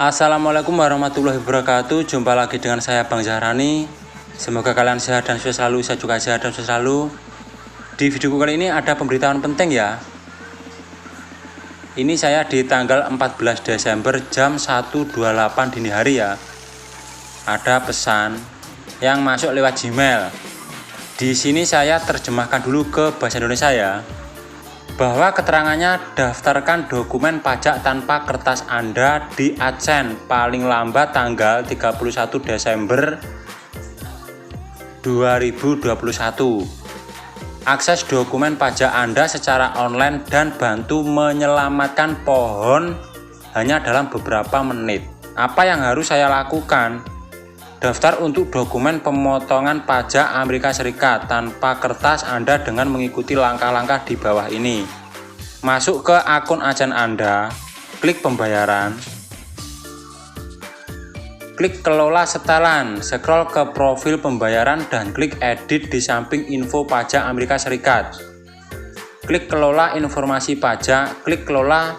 Assalamualaikum warahmatullahi wabarakatuh. Jumpa lagi dengan saya Bang Zahrani. Semoga kalian sehat dan sukses selalu. Saya juga sehat dan sukses selalu. Di video kali ini ada pemberitahuan penting ya. Ini saya di tanggal 14 Desember jam 1.28 dini hari ya. Ada pesan yang masuk lewat Gmail. Di sini saya terjemahkan dulu ke bahasa Indonesia ya. Bahwa keterangannya daftarkan dokumen pajak tanpa kertas Anda di AdSense paling lambat tanggal 31 Desember 2021. Akses dokumen pajak Anda secara online dan bantu menyelamatkan pohon hanya dalam beberapa menit. Apa yang harus saya lakukan? Daftar untuk dokumen pemotongan pajak Amerika Serikat tanpa kertas Anda dengan mengikuti langkah-langkah di bawah ini. Masuk ke akun agen Anda, klik pembayaran, klik kelola setelan, scroll ke profil pembayaran dan klik edit di samping info pajak Amerika Serikat. Klik kelola informasi pajak, klik kelola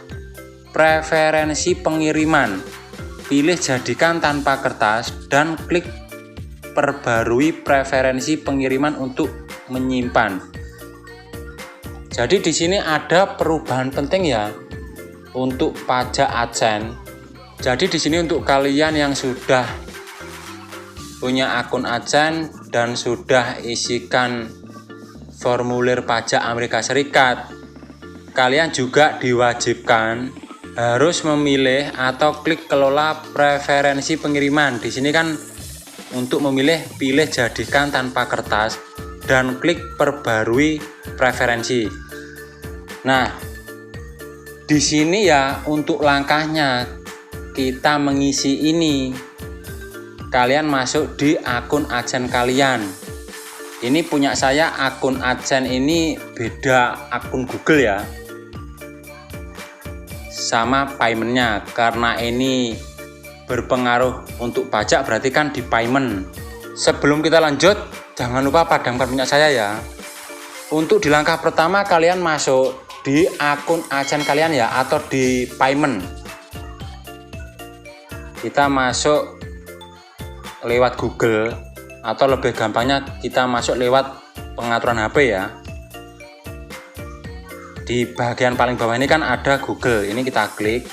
preferensi pengiriman. Pilih jadikan tanpa kertas dan klik perbarui preferensi pengiriman untuk menyimpan. Jadi di sini ada perubahan penting ya untuk pajak AdSense. Jadi di sini untuk kalian yang sudah punya akun AdSense dan sudah isikan formulir pajak Amerika Serikat, kalian juga diwajibkan harus memilih atau klik kelola preferensi pengiriman. Di sini kan untuk memilih pilih jadikan tanpa kertas dan klik perbarui preferensi. Nah, di sini ya untuk langkahnya kita mengisi ini. Kalian masuk di akun AdSense kalian. Ini punya saya akun AdSense ini beda akun Google ya. Sama paymentnya, karena ini berpengaruh untuk pajak berarti kan di payment. Sebelum kita lanjut, jangan lupa padamkan minyak saya ya. Untuk di langkah pertama kalian masuk di akun AdSense kalian ya, atau di payment. Kita masuk lewat Google, atau lebih gampangnya kita masuk lewat pengaturan HP ya. Di bagian paling bawah ini kan ada Google, ini kita klik.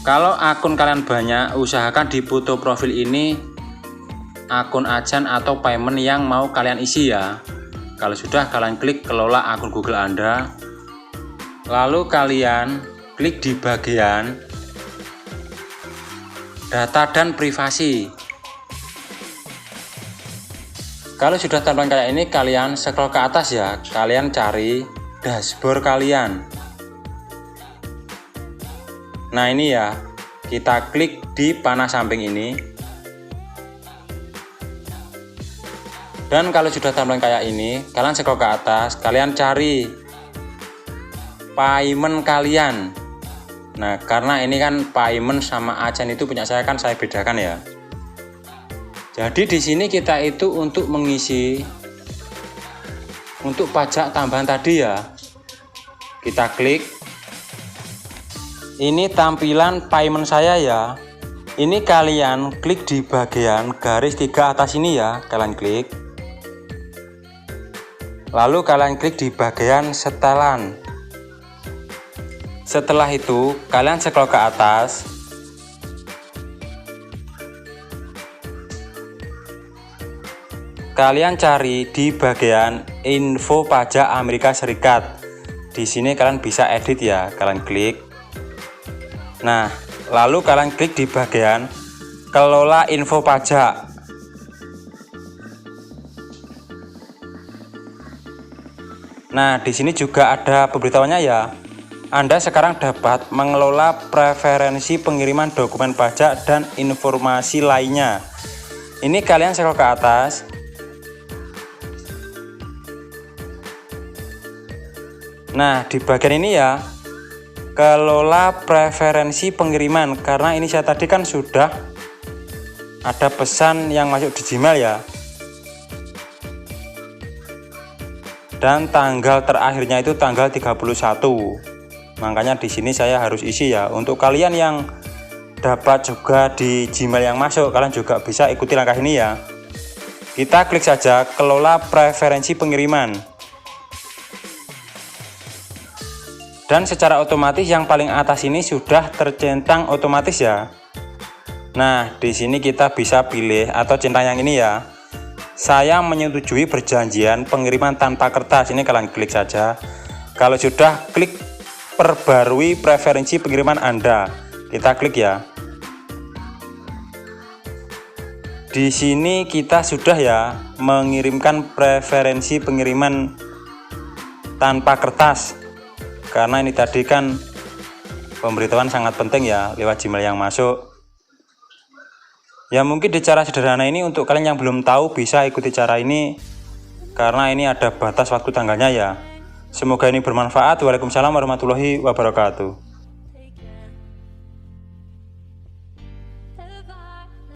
Kalau akun kalian banyak, usahakan di foto profil ini akun AdSense atau payment yang mau kalian isi ya. Kalau sudah, kalian klik kelola akun Google Anda. Lalu kalian klik di bagian data dan privasi. Kalau sudah tampilan kayak ini, kalian scroll ke atas ya. Kalian cari dashboard kalian. Nah ini ya, kita klik di panah samping ini. Dan kalau sudah tampilan kayak ini, kalian scroll ke atas, kalian cari payment kalian. Nah karena ini kan payment sama AdSense itu punya saya kan saya bedakan ya. Jadi di sini kita itu untuk mengisi untuk pajak tambahan tadi ya, kita klik. Ini tampilan payment saya ya. Ini kalian klik di bagian garis 3 atas ini ya, kalian klik. Lalu kalian klik di bagian setelan. Setelah itu kalian scroll ke atas. Kalian cari di bagian info pajak Amerika Serikat. Di sini kalian bisa edit ya, kalian klik. Nah, lalu kalian klik di bagian kelola info pajak. Nah, di sini juga ada pemberitahuannya ya. Anda sekarang dapat mengelola preferensi pengiriman dokumen pajak dan informasi lainnya. Ini kalian scroll ke atas. Nah di bagian ini ya, kelola preferensi pengiriman. Karena ini saya tadi kan sudah ada pesan yang masuk di Gmail ya. Dan tanggal terakhirnya itu tanggal 31. Makanya di sini saya harus isi ya. Untuk kalian yang dapat juga di Gmail yang masuk, kalian juga bisa ikuti langkah ini ya. Kita klik saja kelola preferensi pengiriman. Dan secara otomatis yang paling atas ini sudah tercentang otomatis ya. Nah, di sini kita bisa pilih atau centang yang ini ya. Saya menyetujui perjanjian pengiriman tanpa kertas. Ini kalian klik saja. Kalau sudah, klik perbarui preferensi pengiriman Anda. Kita klik ya. Di sini kita sudah ya mengirimkan preferensi pengiriman tanpa kertas. Karena ini tadi kan pemberitahuan sangat penting ya lewat Gmail yang masuk. Ya mungkin di cara sederhana ini untuk kalian yang belum tahu bisa ikuti cara ini. Karena ini ada batas waktu tanggalnya ya. Semoga ini bermanfaat. Waalaikumsalam warahmatullahi wabarakatuh.